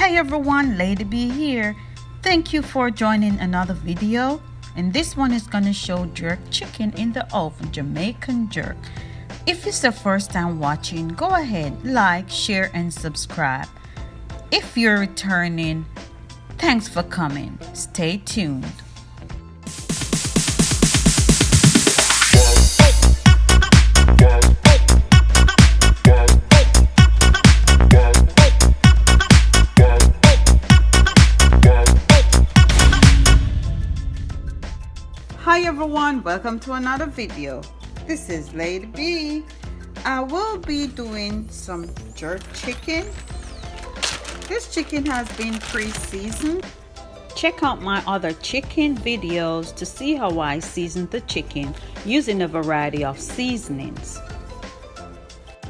Hi everyone, Lady B here. Thank you for joining another video. And this one is gonna show jerk chicken in the oven, Jamaican jerk. If it's the first time watching, go ahead, like, share, and subscribe. If you're returning, thanks for coming. Stay tuned. Hi everyone, welcome to another video. This is Lady B. I will be doing some jerk chicken. This chicken has been pre-seasoned. Check out my other chicken videos to see how I season the chicken using a variety of seasonings.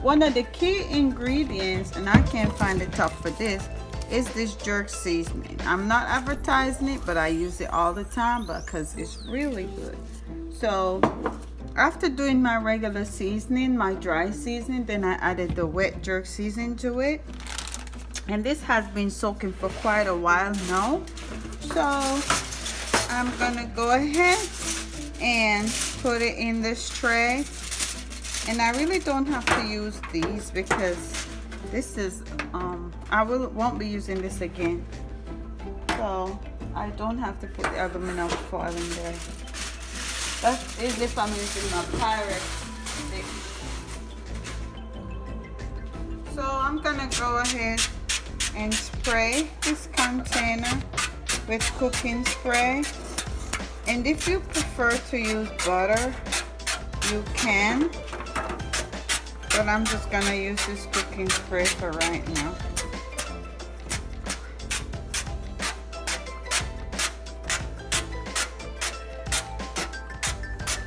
One of the key ingredients, and I can't find the top for this, is this jerk seasoning. I'm not advertising it, but I use it all the time because it's really good. So after doing my regular seasoning, my dry seasoning, then I added the wet jerk seasoning to it, and this has been soaking for quite a while now. So I'm gonna go ahead and put it in this tray, and I really don't have to use these because this is I won't be using this again, so I don't have to put the aluminum foil in there. That's as if I'm using my Pyrex stick. So I'm gonna go ahead and spray this container with cooking spray, and if you prefer to use butter, you can, but I'm just gonna use this cooking spray for right now.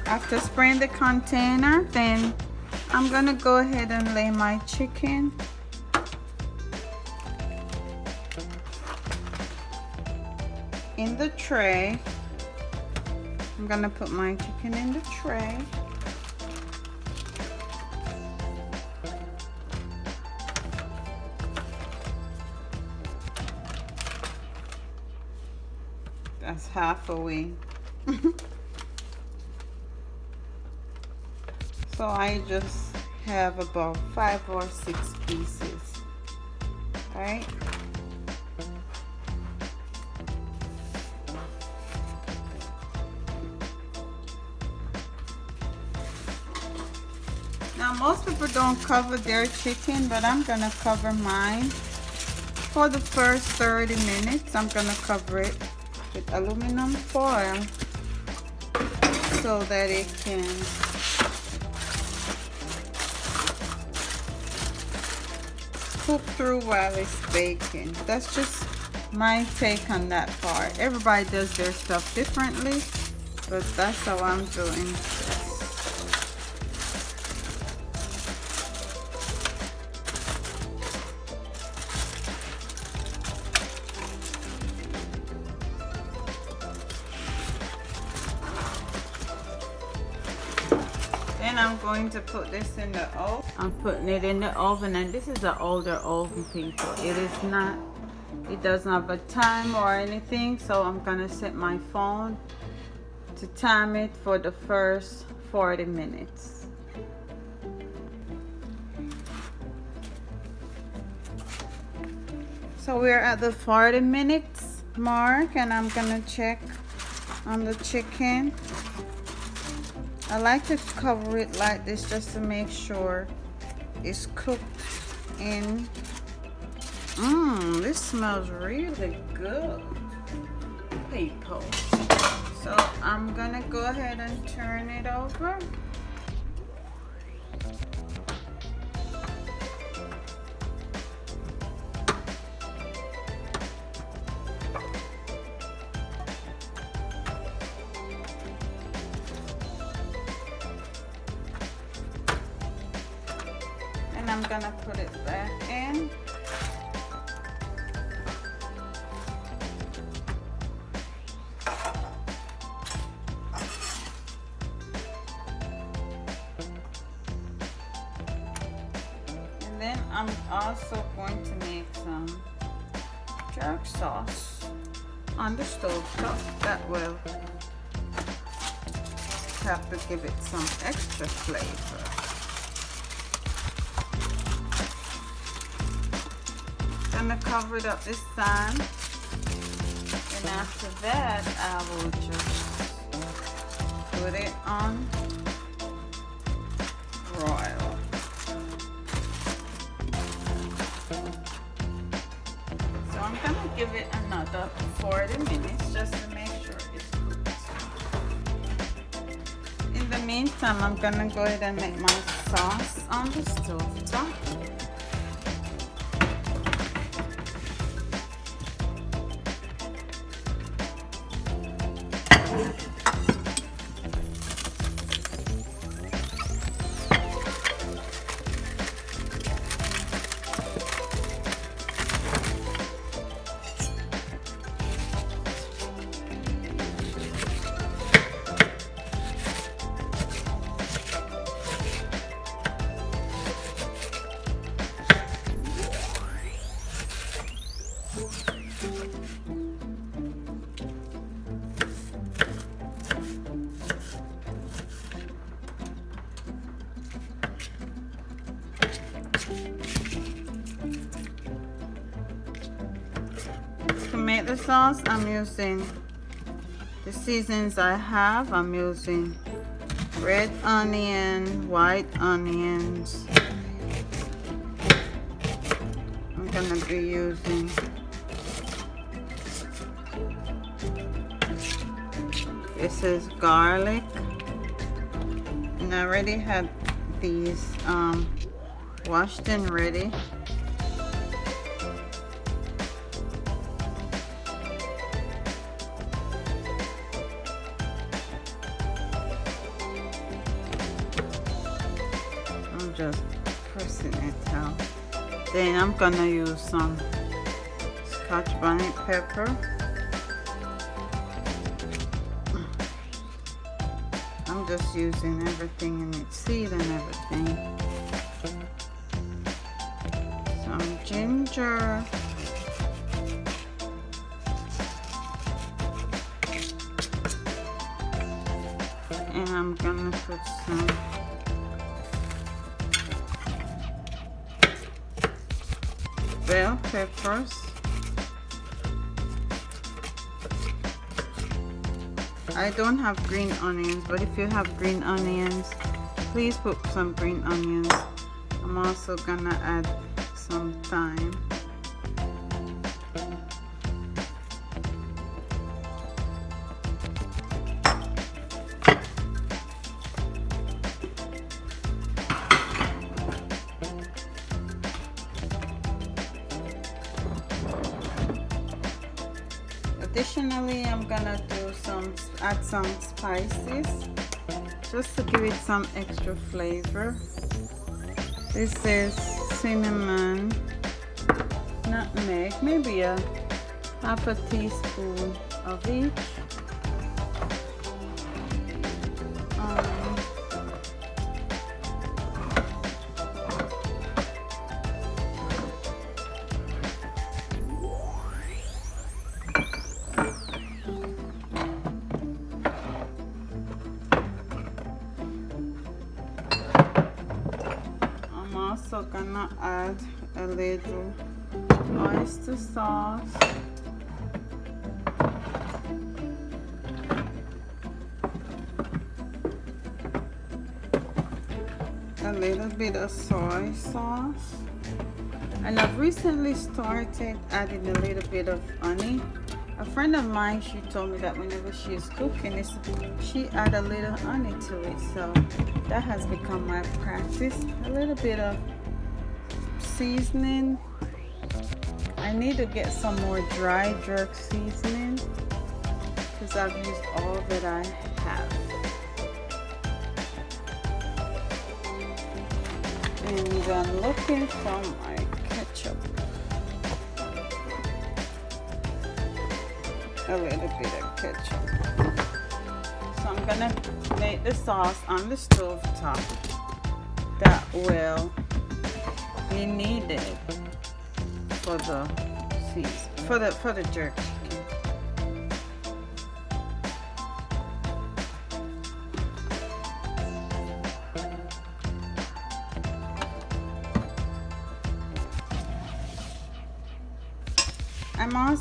After spraying the container, then I'm gonna go ahead and lay my chicken in the tray. I'm gonna put my chicken in the tray. That's half away. So I just have about 5 or 6 pieces, right? Now most people don't cover their chicken, but I'm gonna cover mine. For the first 30 minutes, I'm gonna cover it with aluminum foil so that it can cook through while it's baking. That's just my take on that part. Everybody does their stuff differently, but that's how I'm doing this. Then I'm going to put this in the oven. I'm putting it in the oven, and this is an older oven, people. It doesn't have a time or anything, so I'm gonna set my phone to time it for the first 40 minutes. So we're at the 40 minutes mark, and I'm gonna check on the chicken. I like to cover it like this just to make sure it's cooked in. This smells really good, people. So I'm gonna go ahead and turn it over. And I'm gonna put it back in. And then I'm also going to make some jerk sauce on the stove top. That will have to give it some extra flavor. Gonna cover it up this time, and after that I will just put it on broil. So I'm gonna give it another 40 minutes just to make sure it's cooked. In the meantime, I'm gonna go ahead and make my sauce on the stove top. To make the sauce, I'm using the seasonings I have. I'm using red onion, white onions. I'm gonna be using this is garlic, and I already had these washed and ready. I'm just pressing it out. Then I'm gonna use some Scotch bonnet pepper. I'm just using everything in its seed and everything. Some ginger. And I'm gonna put some bell peppers. I don't have green onions, but if you have green onions, please put some green onions. I'm also gonna add some thyme. Additionally, I'm gonna add some spices just to give it some extra flavor. This is cinnamon, nutmeg, maybe a half a teaspoon of each. Also gonna add a little oyster sauce, a little bit of soy sauce, and I've recently started adding a little bit of honey. A friend of mine, she told me that whenever she's cooking, she add a little honey to it, so that has become my practice. A little bit of seasoning. I need to get some more dry jerk seasoning because I've used all that I have. And I'm looking for my ketchup. A little bit of ketchup. So I'm gonna make the sauce on the stove top that will be needed for the piece for the jerk chicken.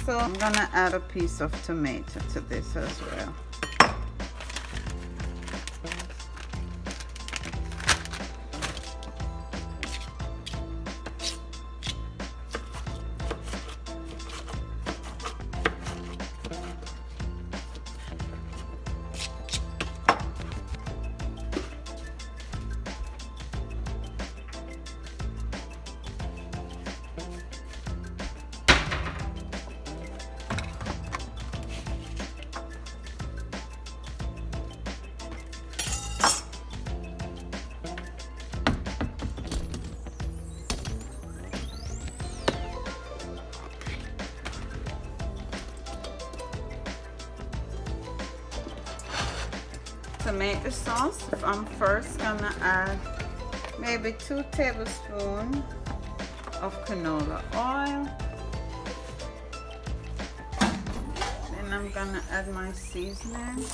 I'm gonna add a piece of tomato to this as well. Tomato sauce, I'm first gonna add maybe 2 tablespoons of canola oil. Then I'm gonna add my seasoning.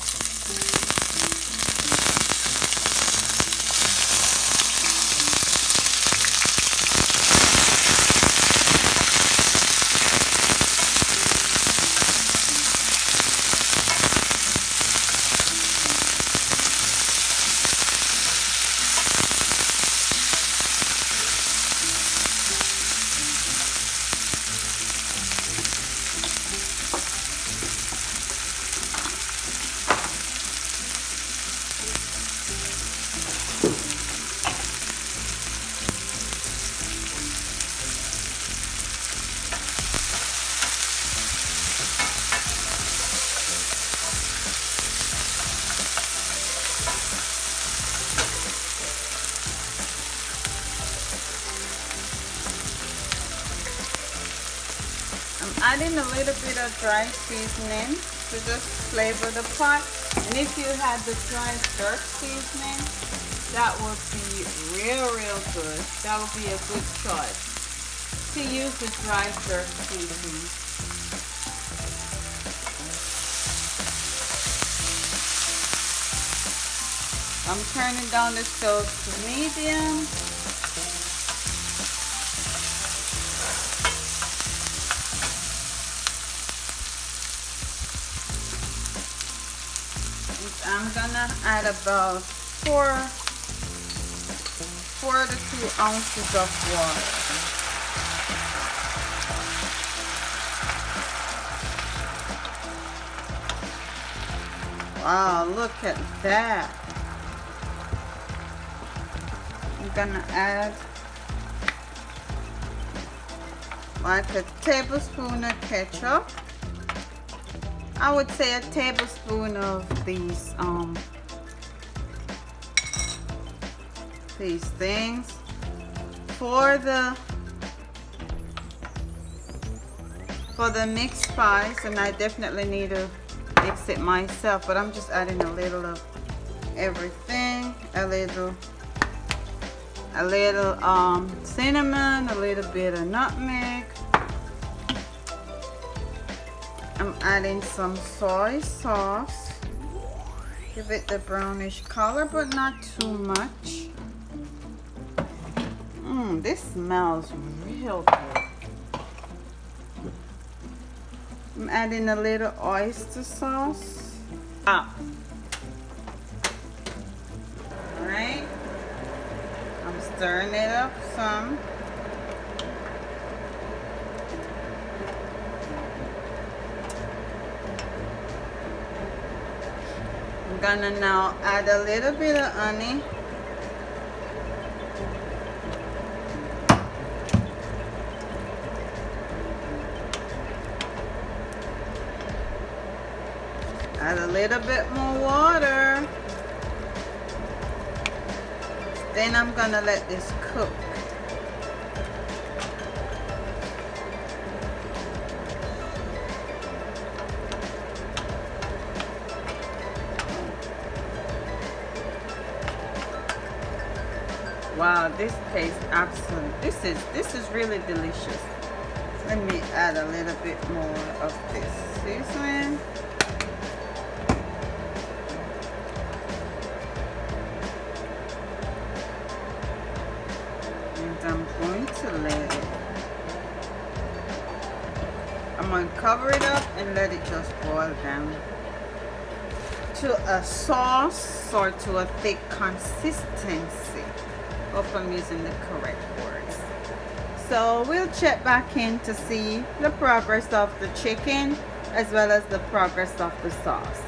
Adding a little bit of dry seasoning to just flavor the pot. And if you had the dry jerk seasoning, that would be real good. That would be a good choice to use the dry jerk seasoning. I'm turning down the stove to medium. I'm gonna add about 4 to 2 ounces of water. Wow, look at that. I'm gonna add like a tablespoon of ketchup. I would say a tablespoon of these things for the mixed spice, and I definitely need to mix it myself, but I'm just adding a little of everything, a little cinnamon, a little bit of nutmeg. I'm adding some soy sauce. Give it the brownish color, but not too much. This smells real good. I'm adding a little oyster sauce. Alright. I'm stirring it up some. I'm gonna now add a little bit of honey. Add a little bit more water. Then I'm gonna let this cook. Wow, this tastes absolute. This is really delicious. Let me add a little bit more of this seasoning. And I'm going to I'm going to cover it up and let it just boil down to a sauce or to a thick consistency. Hope I'm using the correct words. So we'll check back in to see the progress of the chicken as well as the progress of the sauce.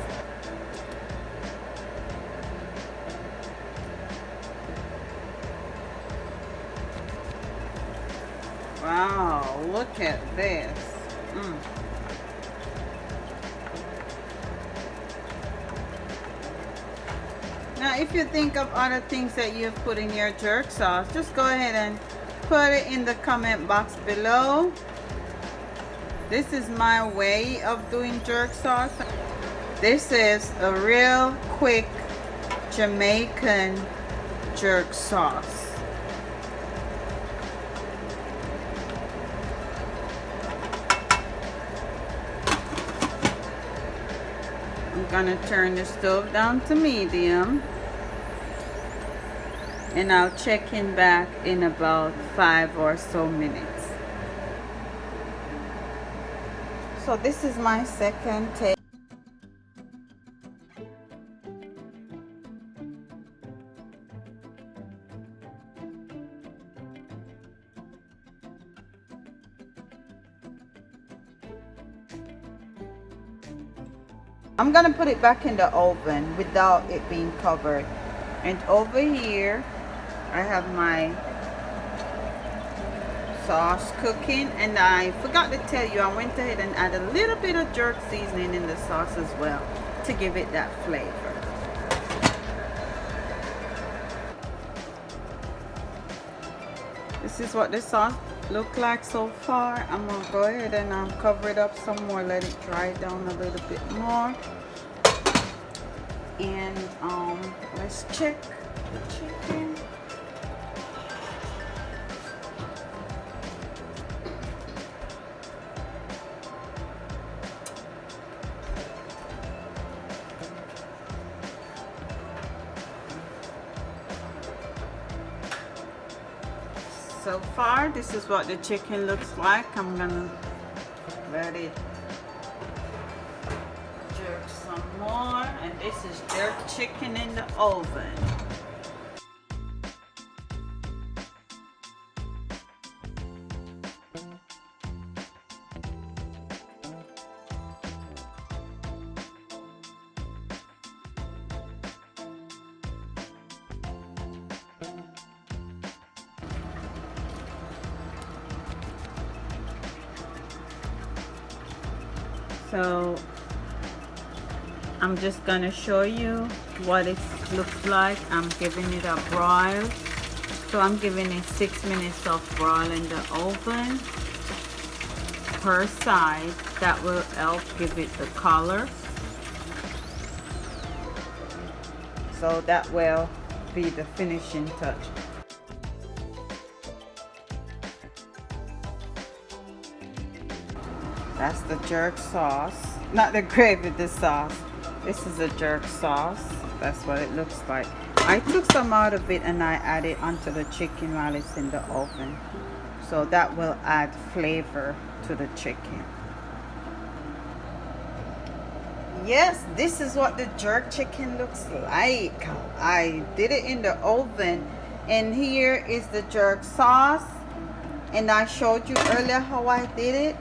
Wow, look at this. Now if you think of other things that you've put in your jerk sauce, just go ahead and put it in the comment box below. This is my way of doing jerk sauce. This is a real quick Jamaican jerk sauce. I'm gonna turn the stove down to medium, and I'll check in back in about 5 or so minutes. So this is my second take. I'm gonna put it back in the oven without it being covered. And over here I have my sauce cooking, and I forgot to tell you, I went ahead and added a little bit of jerk seasoning in the sauce as well to give it that flavor. This is what the sauce look like so far. I'm gonna go ahead and cover it up some more, let it dry down a little bit more, and let's check the chicken. So far, this is what the chicken looks like. I'm gonna let it jerk some more, and this is jerk chicken in the oven. So I'm just gonna show you what it looks like. I'm giving it a broil. So I'm giving it 6 minutes of broil in the oven per side. That will help give it the color. So that will be the finishing touch. That's the jerk sauce. Not the gravy, the sauce. This is a jerk sauce. That's what it looks like. I took some out of it and I added onto the chicken while it's in the oven. So that will add flavor to the chicken. Yes, this is what the jerk chicken looks like. I did it in the oven. And here is the jerk sauce. And I showed you earlier how I did it.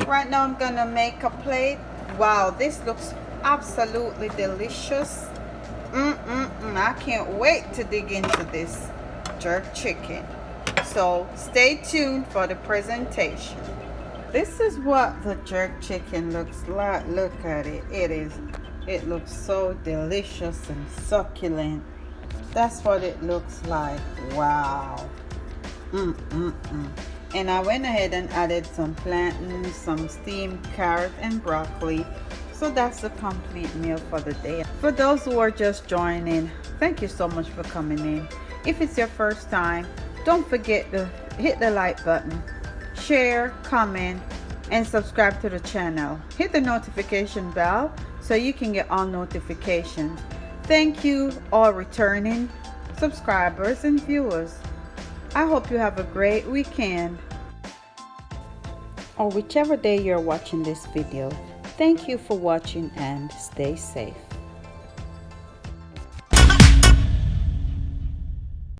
Right now I'm gonna make a plate. Wow, this looks absolutely delicious. I can't wait to dig into this jerk chicken. So stay tuned for the presentation. This is what the jerk chicken looks like. Look at it. It looks so delicious and succulent. That's what it looks like. Wow. And I went ahead and added some plantains, some steamed carrot and broccoli. So that's the complete meal for the day. For those who are just joining, thank you so much for coming in. If it's your first time, don't forget to hit the like button, share, comment, and subscribe to the channel. Hit the notification bell so you can get all notifications. Thank you all returning subscribers and viewers. I hope you have a great weekend, or whichever day you're watching this video. Thank you for watching and stay safe.